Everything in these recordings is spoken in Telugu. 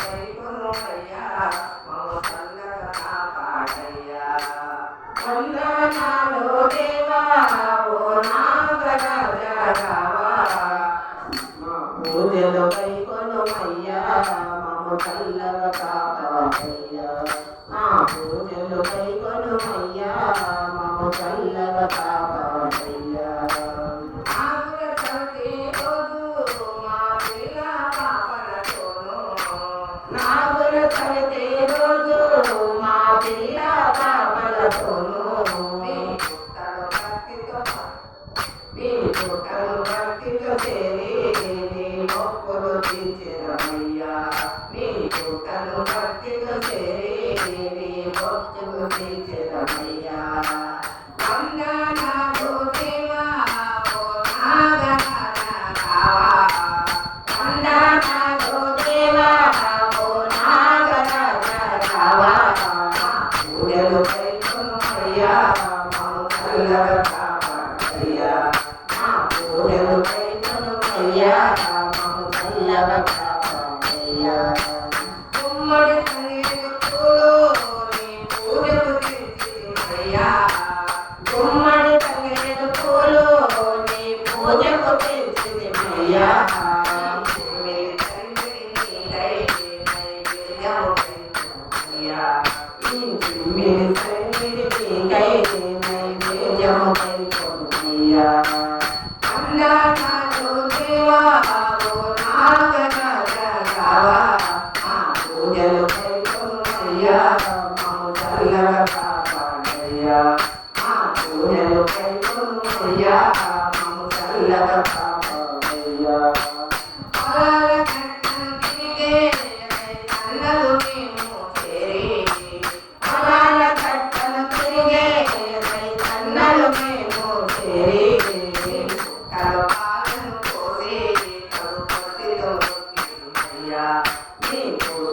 కైకొనుమయ్యా మమ్ము చల్లగా కాపాడయ్యా వందనాలు దేవా ఓ నాగరాజావా మా పూజలు కైకొనుమయ్యా మమ్ము చల్లగా కాపాడయ్యా మా పూజలు కైకొనుమయ్యా మమ్ము చల్లగా కాపాడయ్యా చవితి రోజు మా పిల్ల పాపలతోనూ మీ చుట్టలు భక్తితో చేరి నీ మొక్కులు తీర్చెదమయ్యా మీ చుట్టలు భక్తితో చేరి నీ మొక్కులు తీర్చెదమయ్యా వందనాలు దేవా ఓ నాగరాజావా వందనాలు దేవా పూజలు కైకొనుమయ్యా మమ్ము చల్లగా కాపాడయ్యా మా పూజలు కైకొనుమయ్యా మమ్ము చల్లగా కాపాడయ్యా గుమ్మడి తంగేడు పూలు నీ పూజలు తీర్చితిమయ్యా గుమ్మడి తంగేడు పూలు నీ పూజకు తీర్చితిమయ్యా వందనాలు దేవా ఓ నాగరాజావా మా పూజలు కైకొనుమయ్యా మమ్ము చల్లగా కాపాడయ్యా మా పూజలు కైకొనుమయ్యా మమ్ము చల్లగా కాపాడయ్యా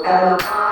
Hello.